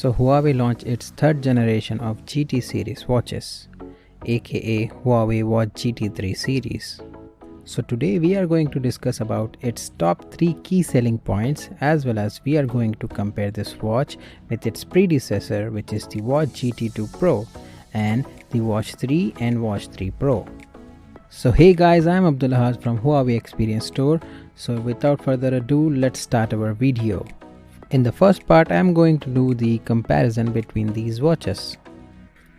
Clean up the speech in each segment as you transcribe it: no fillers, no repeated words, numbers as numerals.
So Huawei launched its third generation of GT series watches, aka Huawei Watch GT3 series. So today we are going to discuss about its top 3 key selling points, as well as we are going to compare this watch with its predecessor, which is the Watch GT2 Pro and the Watch 3 and Watch 3 Pro. So hey guys, I am Abdullah from Huawei Experience Store. So without further ado, let's start our video. In the first part, I am going to do the comparison between these watches.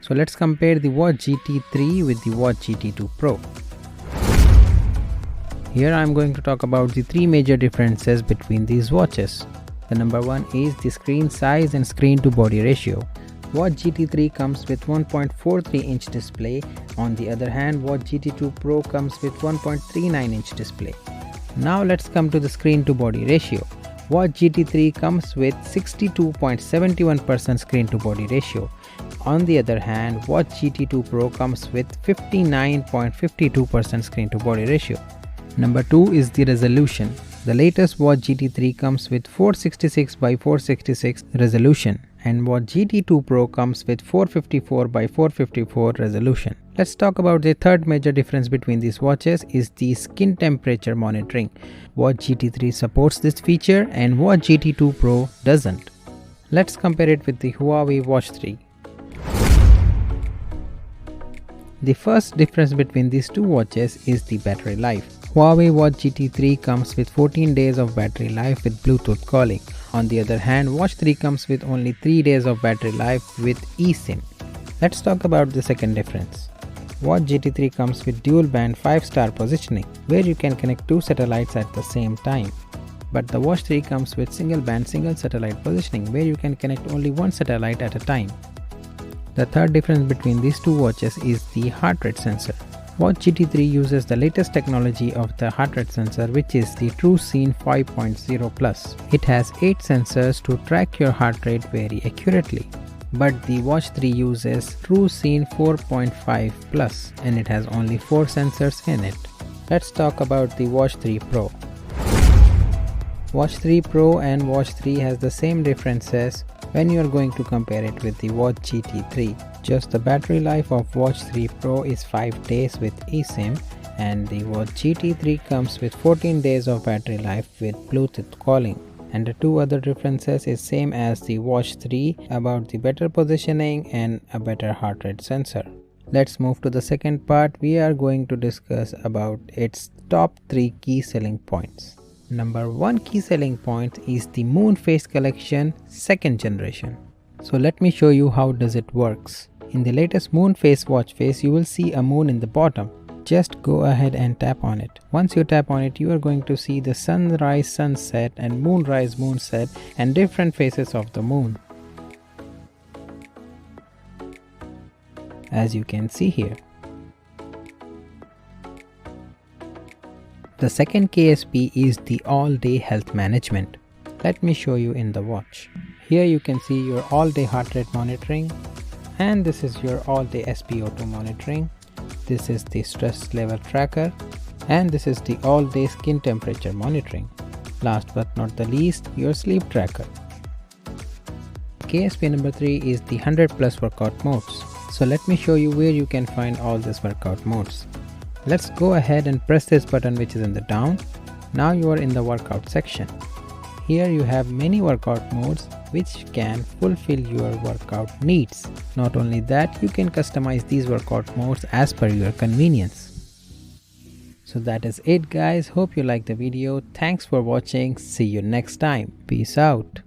So let's compare the Watch GT3 with the Watch GT2 Pro. Here I am going to talk about the 3 major differences between these watches. The number 1 is the screen size and screen to body ratio. Watch GT3 comes with 1.43-inch display. On the other hand, Watch GT2 Pro comes with 1.39-inch display. Now let's come to the screen to body ratio. Watch GT3 comes with 62.71% screen to body ratio. On the other hand, Watch GT2 Pro comes with 59.52% screen to body ratio. Number 2 is the resolution. The latest Watch GT3 comes with 466 by 466 resolution, and Watch GT2 Pro comes with 454 by 454 resolution. Let's talk about the third major difference between these watches is the skin temperature monitoring. Watch GT3 supports this feature and Watch GT2 Pro doesn't. Let's compare it with the Huawei Watch 3. The first difference between these two watches is the battery life. Huawei Watch GT3 comes with 14 days of battery life with Bluetooth calling. On the other hand, Watch 3 comes with only 3 days of battery life with eSIM. Let's talk about the second difference. Watch GT3 comes with dual band 5-star positioning, where you can connect 2 satellites at the same time. But the Watch 3 comes with single band single satellite positioning, where you can connect only 1 satellite at a time. The third difference between these two watches is the heart rate sensor. Watch GT3 uses the latest technology of the heart rate sensor, which is the TrueScene 5.0 Plus. It has 8 sensors to track your heart rate very accurately. But the Watch 3 uses TrueScene 4.5 Plus and it has only 4 sensors in it. Let's talk about the Watch 3 Pro. Watch 3 Pro and Watch 3 has the same differences when you are going to compare it with the Watch GT3. Just the battery life of Watch 3 Pro is 5 days with eSIM, and the Watch GT3 comes with 14 days of battery life with Bluetooth calling. And the two other differences is same as the Watch 3 about the better positioning and a better heart rate sensor. Let's move to the second part. We are going to discuss about its top 3 key selling points. Number 1 key selling point is the Moon Face Collection 2nd generation. So let me show you how does it works. In the latest Moon Face watch face, you will see a moon in the bottom. Just go ahead and tap on it. Once you tap on it, you are going to see the sunrise, sunset and moonrise, moonset and different phases of the moon, as you can see here. The second KSP is the all-day health management. Let me show you in the watch. Here you can see your all-day heart rate monitoring, and this is your all-day SpO2 monitoring. This is the stress level tracker, and this is the all-day skin temperature monitoring. Last but not the least, your sleep tracker. KSP number 3 is the 100+ workout modes. So let me show you where you can find all these workout modes. Let's go ahead and press this button which is in the down. Now you are in the workout section. Here you have many workout modes which can fulfill your workout needs. Not only that, you can customize these workout modes as per your convenience. So that is it guys. Hope you liked the video. Thanks for watching. See you next time. Peace out.